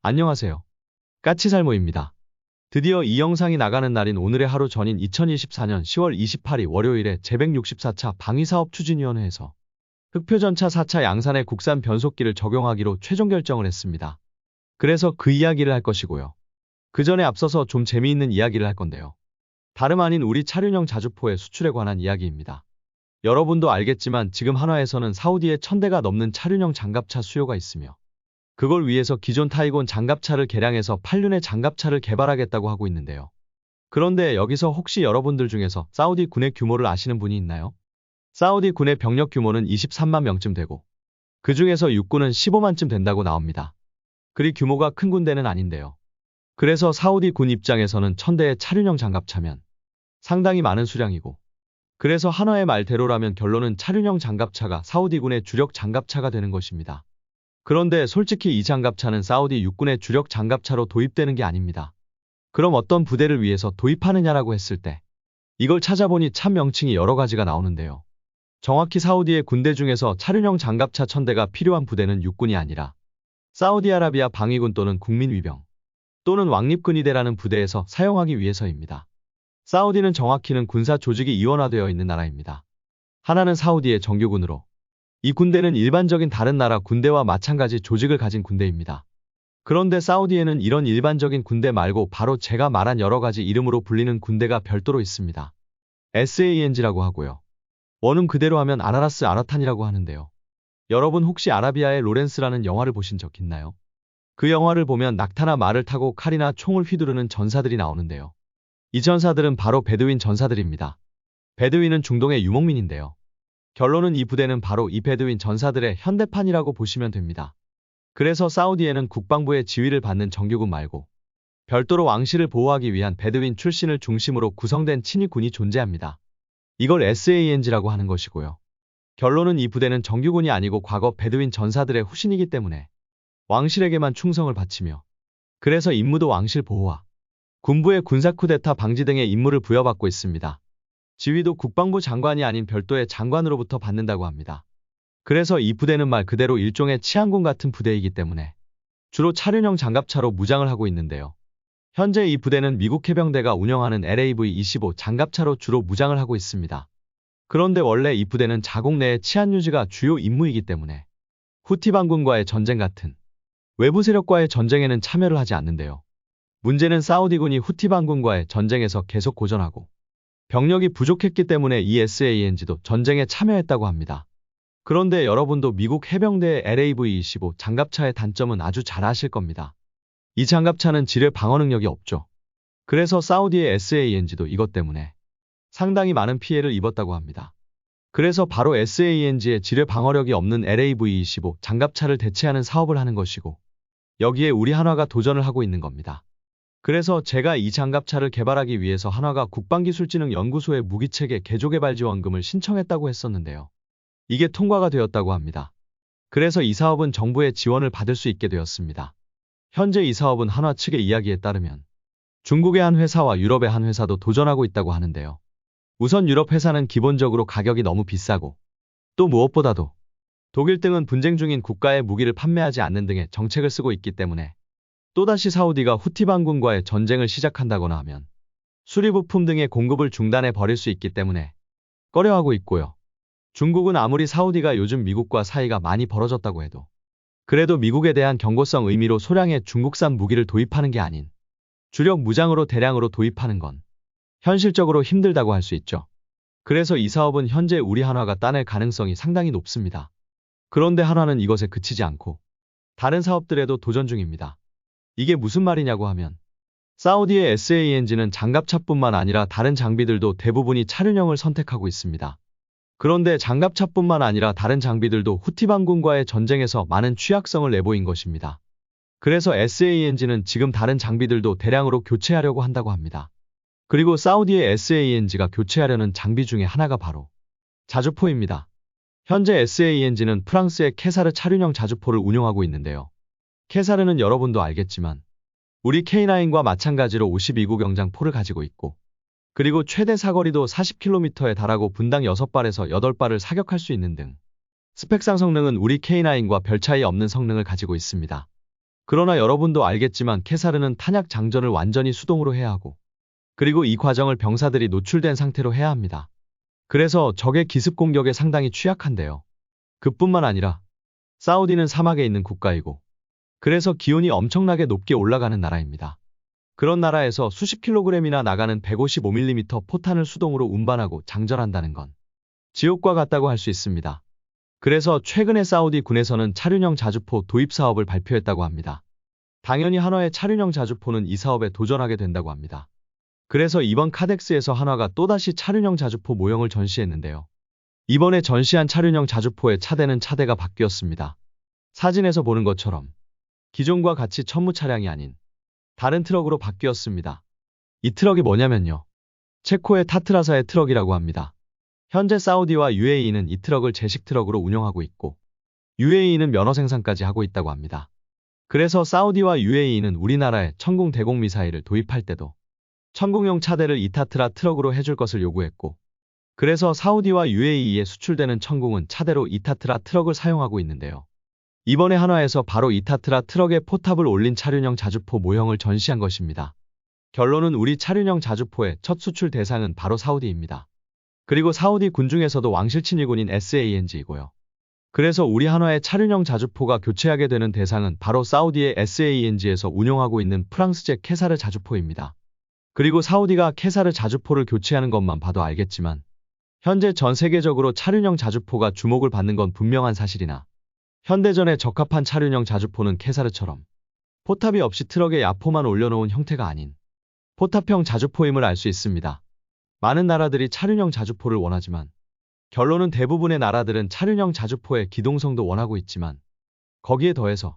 안녕하세요. 까치살모입니다. 드디어 이 영상이 나가는 날인 오늘의 하루 전인 2024년 10월 28일 월요일에 제164차 방위사업 추진위원회에서 흑표전차 4차 양산의 국산 변속기를 적용하기로 최종 결정을 했습니다. 그래서 그 이야기를 할 것이고요. 그 전에 앞서서 좀 재미있는 이야기를 할 건데요. 다름 아닌 우리 차륜형 자주포의 수출에 관한 이야기입니다. 여러분도 알겠지만 지금 한화에서는 사우디에 1000대가 넘는 차륜형 장갑차 수요가 있으며 그걸 위해서 기존 타이곤 장갑차를 개량해서 8륜의 장갑차를 개발하겠다고 하고 있는데요. 그런데 여기서 혹시 여러분들 중에서 사우디 군의 규모를 아시는 분이 있나요? 사우디 군의 병력 규모는 23만 명쯤 되고 그 중에서 육군은 15만쯤 된다고 나옵니다. 그리 규모가 큰 군대는 아닌데요. 그래서 사우디 군 입장에서는 1000대의 차륜형 장갑차면 상당히 많은 수량이고 그래서 한화의 말대로라면 결론은 차륜형 장갑차가 사우디 군의 주력 장갑차가 되는 것입니다. 그런데 솔직히 이 장갑차는 사우디 육군의 주력 장갑차로 도입되는 게 아닙니다. 그럼 어떤 부대를 위해서 도입하느냐라고 했을 때 이걸 찾아보니 참 명칭이 여러 가지가 나오는데요. 정확히 사우디의 군대 중에서 차륜형 장갑차 1000대가 필요한 부대는 육군이 아니라 사우디아라비아 방위군 또는 국민위병 또는 왕립근위대라는 부대에서 사용하기 위해서입니다. 사우디는 정확히는 군사 조직이 이원화되어 있는 나라입니다. 하나는 사우디의 정규군으로 이 군대는 일반적인 다른 나라 군대와 마찬가지 조직을 가진 군대입니다. 그런데 사우디에는 이런 일반적인 군대 말고 바로 제가 말한 여러 가지 이름으로 불리는 군대가 별도로 있습니다. SANG라고 하고요. 원음 그대로 하면 아라라스 아라탄이라고 하는데요. 여러분 혹시 아라비아의 로렌스라는 영화를 보신 적 있나요? 그 영화를 보면 낙타나 말을 타고 칼이나 총을 휘두르는 전사들이 나오는데요. 이 전사들은 바로 베두인 전사들입니다. 베두인은 중동의 유목민인데요. 결론은 이 부대는 바로 이 베두인 전사들의 현대판이라고 보시면 됩니다. 그래서 사우디에는 국방부의 지휘를 받는 정규군 말고 별도로 왕실을 보호하기 위한 베두인 출신을 중심으로 구성된 친위군이 존재합니다. 이걸 SANG라고 하는 것이고요. 결론은 이 부대는 정규군이 아니고 과거 베두인 전사들의 후신이기 때문에 왕실에게만 충성을 바치며 그래서 임무도 왕실 보호와 군부의 군사 쿠데타 방지 등의 임무를 부여받고 있습니다. 지휘도 국방부 장관이 아닌 별도의 장관으로부터 받는다고 합니다. 그래서 이 부대는 말 그대로 일종의 치안군 같은 부대이기 때문에 주로 차륜형 장갑차로 무장을 하고 있는데요. 현재 이 부대는 미국 해병대가 운영하는 LAV-25 장갑차로 주로 무장을 하고 있습니다. 그런데 원래 이 부대는 자국 내의 치안 유지가 주요 임무이기 때문에 후티 반군과의 전쟁 같은 외부 세력과의 전쟁에는 참여를 하지 않는데요. 문제는 사우디군이 후티 반군과의 전쟁에서 계속 고전하고 병력이 부족했기 때문에 이 SANG도 전쟁에 참여했다고 합니다. 그런데 여러분도 미국 해병대의 LAV-25 장갑차의 단점은 아주 잘 아실 겁니다. 이 장갑차는 지뢰 방어 능력이 없죠. 그래서 사우디의 SANG도 이것 때문에 상당히 많은 피해를 입었다고 합니다. 그래서 바로 SANG의 지뢰 방어력이 없는 LAV-25 장갑차를 대체하는 사업을 하는 것이고 여기에 우리 한화가 도전을 하고 있는 겁니다. 그래서 제가 이 장갑차를 개발하기 위해서 한화가 국방기술진흥연구소에 무기체계 개조개발 지원금을 신청했다고 했었는데요. 이게 통과가 되었다고 합니다. 그래서 이 사업은 정부의 지원을 받을 수 있게 되었습니다. 현재 이 사업은 한화 측의 이야기에 따르면 중국의 한 회사와 유럽의 한 회사도 도전하고 있다고 하는데요. 우선 유럽 회사는 기본적으로 가격이 너무 비싸고 또 무엇보다도 독일 등은 분쟁 중인 국가에 무기를 판매하지 않는 등의 정책을 쓰고 있기 때문에 또다시 사우디가 후티 반군과의 전쟁을 시작한다거나 하면 수리부품 등의 공급을 중단해 버릴 수 있기 때문에 꺼려하고 있고요. 중국은 아무리 사우디가 요즘 미국과 사이가 많이 벌어졌다고 해도 그래도 미국에 대한 경고성 의미로 소량의 중국산 무기를 도입하는 게 아닌 주력 무장으로 대량으로 도입하는 건 현실적으로 힘들다고 할 수 있죠. 그래서 이 사업은 현재 우리 한화가 따낼 가능성이 상당히 높습니다. 그런데 한화는 이것에 그치지 않고 다른 사업들에도 도전 중입니다. 이게 무슨 말이냐고 하면 사우디의 SANG는 장갑차뿐만 아니라 다른 장비들도 대부분이 차륜형을 선택하고 있습니다. 그런데 장갑차뿐만 아니라 다른 장비들도 후티 반군과의 전쟁에서 많은 취약성을 내보인 것입니다. 그래서 SANG는 지금 다른 장비들도 대량으로 교체하려고 한다고 합니다. 그리고 사우디의 SANG가 교체하려는 장비 중에 하나가 바로 자주포입니다. 현재 SANG는 프랑스의 캐사르 차륜형 자주포를 운용하고 있는데요. 캐사르는 여러분도 알겠지만 우리 K9과 마찬가지로 52구 경장포를 가지고 있고 그리고 최대 사거리도 40km에 달하고 분당 6발에서 8발을 사격할 수 있는 등 스펙상 성능은 우리 K9과 별 차이 없는 성능을 가지고 있습니다. 그러나 여러분도 알겠지만 캐사르는 탄약 장전을 완전히 수동으로 해야 하고, 그리고 이 과정을 병사들이 노출된 상태로 해야 합니다. 그래서 적의 기습 공격에 상당히 취약한데요. 그뿐만 아니라 사우디는 사막에 있는 국가이고, 그래서 기온이 엄청나게 높게 올라가는 나라입니다. 그런 나라에서 수십 킬로그램이나 나가는 155mm 포탄을 수동으로 운반하고 장전한다는 건 지옥과 같다고 할 수 있습니다. 그래서 최근에 사우디 군에서는 차륜형 자주포 도입 사업을 발표했다고 합니다. 당연히 한화의 차륜형 자주포는 이 사업에 도전하게 된다고 합니다. 그래서 이번 카덱스에서 한화가 또다시 차륜형 자주포 모형을 전시했는데요. 이번에 전시한 차륜형 자주포의 차대는 차대가 바뀌었습니다. 사진에서 보는 것처럼 기존과 같이 천무 차량이 아닌 다른 트럭으로 바뀌었습니다. 이 트럭이 뭐냐면요. 체코의 타트라사의 트럭이라고 합니다. 현재 사우디와 UAE는 이 트럭을 제식 트럭으로 운영하고 있고, UAE는 면허 생산까지 하고 있다고 합니다. 그래서 사우디와 UAE는 우리나라에 천궁 대공 미사일을 도입할 때도 천궁용 차대를 이 타트라 트럭으로 해줄 것을 요구했고, 그래서 사우디와 UAE에 수출되는 천궁은 차대로 이 타트라 트럭을 사용하고 있는데요. 이번에 한화에서 바로 이 타트라 트럭에 포탑을 올린 차륜형 자주포 모형을 전시한 것입니다. 결론은 우리 차륜형 자주포의 첫 수출 대상은 바로 사우디입니다. 그리고 사우디 군 중에서도 왕실친 일군인 SANG이고요. 그래서 우리 한화의 차륜형 자주포가 교체하게 되는 대상은 바로 사우디의 SANG에서 운용하고 있는 프랑스제 캐사르 자주포입니다. 그리고 사우디가 캐사르 자주포를 교체하는 것만 봐도 알겠지만, 현재 전 세계적으로 차륜형 자주포가 주목을 받는 건 분명한 사실이나, 현대전에 적합한 차륜형 자주포는 캐사르처럼 포탑이 없이 트럭에 야포만 올려놓은 형태가 아닌 포탑형 자주포임을 알 수 있습니다. 많은 나라들이 차륜형 자주포를 원하지만, 결론은 대부분의 나라들은 차륜형 자주포의 기동성도 원하고 있지만, 거기에 더해서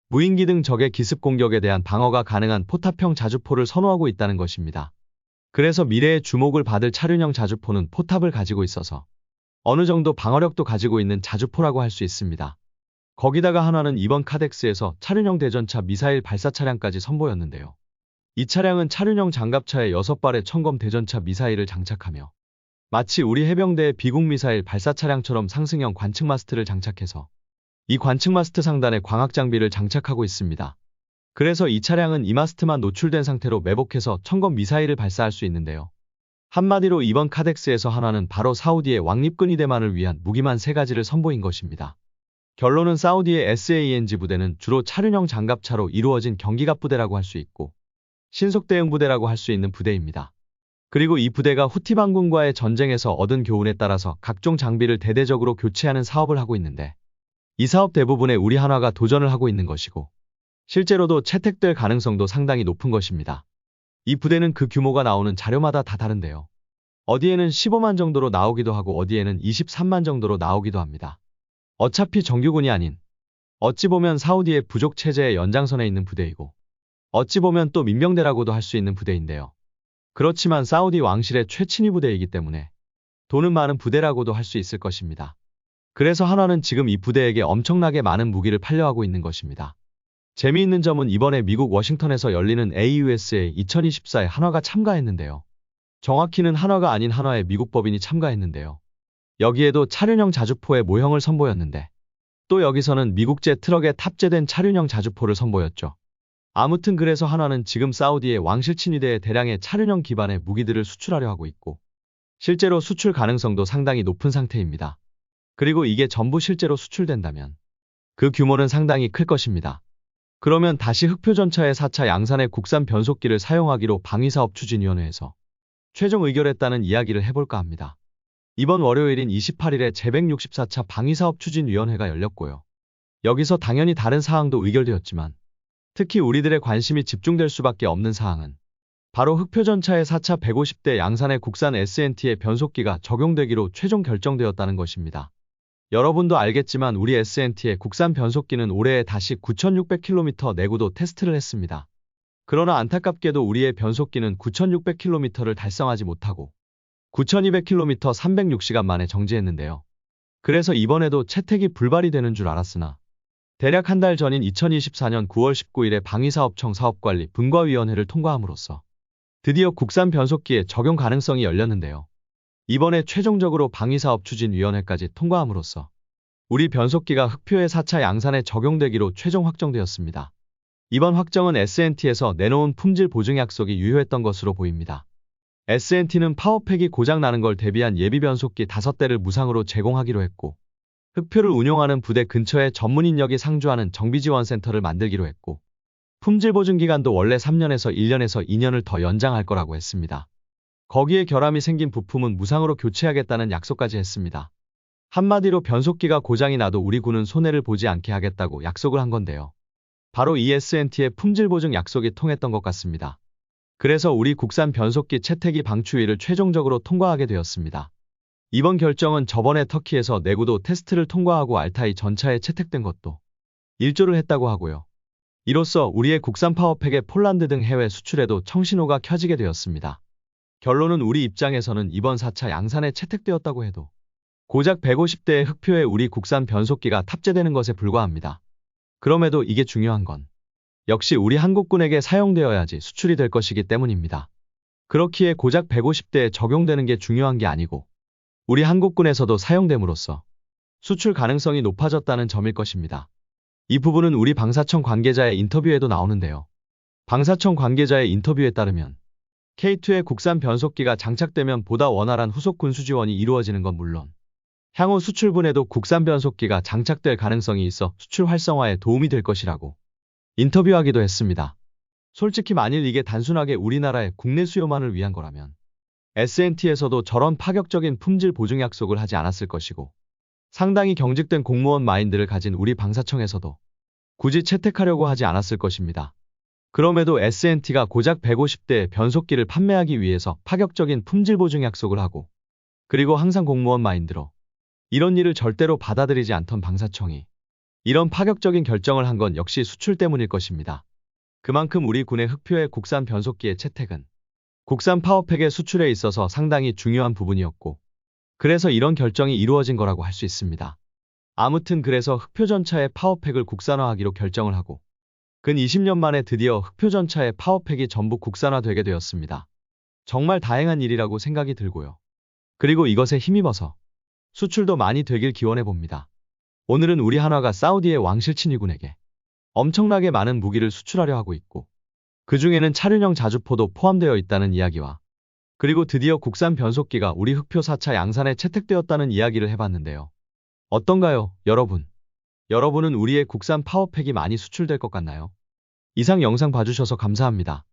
무인기 등 적의 기습 공격에 대한 방어가 가능한 포탑형 자주포를 선호하고 있다는 것입니다. 그래서 미래에 주목을 받을 차륜형 자주포는 포탑을 가지고 있어서 어느 정도 방어력도 가지고 있는 자주포라고 할 수 있습니다. 거기다가 한화는 이번 카덱스에서 차륜형 대전차 미사일 발사 차량까지 선보였는데요. 이 차량은 차륜형 장갑차에 6발의 천검 대전차 미사일을 장착하며 마치 우리 해병대의 비공 미사일 발사 차량처럼 상승형 관측 마스트를 장착해서 이 관측 마스트 상단에 광학 장비를 장착하고 있습니다. 그래서 이 차량은 이 마스트만 노출된 상태로 매복해서 천검 미사일을 발사할 수 있는데요. 한마디로 이번 카덱스에서 한화는 바로 사우디의 왕립근위 대만을 위한 무기만 3가지를 선보인 것입니다. 결론은 사우디의 SANG 부대는 주로 차륜형 장갑차로 이루어진 경기갑 부대라고 할 수 있고, 신속 대응 부대라고 할 수 있는 부대입니다. 그리고 이 부대가 후티 반군과의 전쟁에서 얻은 교훈에 따라서 각종 장비를 대대적으로 교체하는 사업을 하고 있는데, 이 사업 대부분에 우리 한화가 도전을 하고 있는 것이고, 실제로도 채택될 가능성도 상당히 높은 것입니다. 이 부대는 그 규모가 나오는 자료마다 다 다른데요. 어디에는 15만 정도로 나오기도 하고 어디에는 23만 정도로 나오기도 합니다. 어차피 정규군이 아닌, 어찌 보면 사우디의 부족 체제의 연장선에 있는 부대이고, 어찌 보면 또 민병대라고도 할 수 있는 부대인데요. 그렇지만 사우디 왕실의 최친위 부대이기 때문에 돈은 많은 부대라고도 할 수 있을 것입니다. 그래서 한화는 지금 이 부대에게 엄청나게 많은 무기를 팔려하고 있는 것입니다. 재미있는 점은 이번에 미국 워싱턴에서 열리는 AUSA 2024에 한화가 참가했는데요. 정확히는 한화가 아닌 한화의 미국 법인이 참가했는데요. 여기에도 차륜형 자주포의 모형을 선보였는데, 또 여기서는 미국제 트럭에 탑재된 차륜형 자주포를 선보였죠. 아무튼 그래서 한화는 지금 사우디의 왕실 친위대에 대량의 차륜형 기반의 무기들을 수출하려 하고 있고, 실제로 수출 가능성도 상당히 높은 상태입니다. 그리고 이게 전부 실제로 수출된다면 그 규모는 상당히 클 것입니다. 그러면 다시 흑표전차의 4차 양산의 국산 변속기를 사용하기로 방위사업추진위원회에서 최종 의결했다는 이야기를 해볼까 합니다. 이번 월요일인 28일에 제164차 방위사업추진위원회가 열렸고요. 여기서 당연히 다른 사항도 의결되었지만, 특히 우리들의 관심이 집중될 수밖에 없는 사항은 바로 흑표전차의 4차 150대 양산의 국산 SNT의 변속기가 적용되기로 최종 결정되었다는 것입니다. 여러분도 알겠지만 우리 SNT의 국산 변속기는 올해에 다시 9,600km 내구도 테스트를 했습니다. 그러나 안타깝게도 우리의 변속기는 9,600km를 달성하지 못하고 9,200km 306시간 만에 정지했는데요. 그래서 이번에도 채택이 불발이 되는 줄 알았으나 대략 한 달 전인 2024년 9월 19일에 방위사업청 사업관리 분과위원회를 통과함으로써 드디어 국산 변속기의 적용 가능성이 열렸는데요. 이번에 최종적으로 방위사업추진위원회까지 통과함으로써 우리 변속기가 흑표의 4차 양산에 적용되기로 최종 확정되었습니다. 이번 확정은 S&T에서 내놓은 품질 보증 약속이 유효했던 것으로 보입니다. S&T는 파워팩이 고장나는 걸 대비한 예비 변속기 5대를 무상으로 제공하기로 했고, 흑표를 운용하는 부대 근처에 전문 인력이 상주하는 정비지원센터를 만들기로 했고, 품질 보증 기간도 원래 3년에서 1년에서 2년을 더 연장할 거라고 했습니다. 거기에 결함이 생긴 부품은 무상으로 교체하겠다는 약속까지 했습니다. 한마디로 변속기가 고장이 나도 우리 군은 손해를 보지 않게 하겠다고 약속을 한 건데요. 바로 이 S&T의 품질 보증 약속이 통했던 것 같습니다. 그래서 우리 국산 변속기 채택이 방추위를 최종적으로 통과하게 되었습니다. 이번 결정은 저번에 터키에서 내구도 테스트를 통과하고 알타이 전차에 채택된 것도 일조를 했다고 하고요. 이로써 우리의 국산 파워팩의 폴란드 등 해외 수출에도 청신호가 켜지게 되었습니다. 결론은 우리 입장에서는 이번 4차 양산에 채택되었다고 해도 고작 150대의 흑표에 우리 국산 변속기가 탑재되는 것에 불과합니다. 그럼에도 이게 중요한 건 역시 우리 한국군에게 사용되어야지 수출이 될 것이기 때문입니다. 그렇기에 고작 150대에 적용되는 게 중요한 게 아니고 우리 한국군에서도 사용됨으로써 수출 가능성이 높아졌다는 점일 것입니다. 이 부분은 우리 방사청 관계자의 인터뷰에도 나오는데요. 방사청 관계자의 인터뷰에 따르면 K2의 국산 변속기가 장착되면 보다 원활한 후속 군수 지원이 이루어지는 건 물론 향후 수출분에도 국산 변속기가 장착될 가능성이 있어 수출 활성화에 도움이 될 것이라고 인터뷰하기도 했습니다. 솔직히 만일 이게 단순하게 우리나라의 국내 수요만을 위한 거라면 S&T에서도 저런 파격적인 품질 보증 약속을 하지 않았을 것이고 상당히 경직된 공무원 마인드를 가진 우리 방사청에서도 굳이 채택하려고 하지 않았을 것입니다. 그럼에도 S&T가 고작 150대의 변속기를 판매하기 위해서 파격적인 품질 보증 약속을 하고 그리고 항상 공무원 마인드로 이런 일을 절대로 받아들이지 않던 방사청이 이런 파격적인 결정을 한 건 역시 수출 때문일 것입니다. 그만큼 우리 군의 흑표의 국산 변속기의 채택은 국산 파워팩의 수출에 있어서 상당히 중요한 부분이었고 그래서 이런 결정이 이루어진 거라고 할 수 있습니다. 아무튼 그래서 흑표 전차의 파워팩을 국산화하기로 결정을 하고 근 20년 만에 드디어 흑표 전차의 파워팩이 전부 국산화되게 되었습니다. 정말 다행한 일이라고 생각이 들고요. 그리고 이것에 힘입어서 수출도 많이 되길 기원해 봅니다. 오늘은 우리 한화가 사우디의 왕실 친위군에게 엄청나게 많은 무기를 수출하려 하고 있고 그 중에는 차륜형 자주포도 포함되어 있다는 이야기와 그리고 드디어 국산 변속기가 우리 흑표 4차 양산에 채택되었다는 이야기를 해봤는데요. 어떤가요, 여러분? 여러분은 우리의 국산 파워팩이 많이 수출될 것 같나요? 이상 영상 봐주셔서 감사합니다.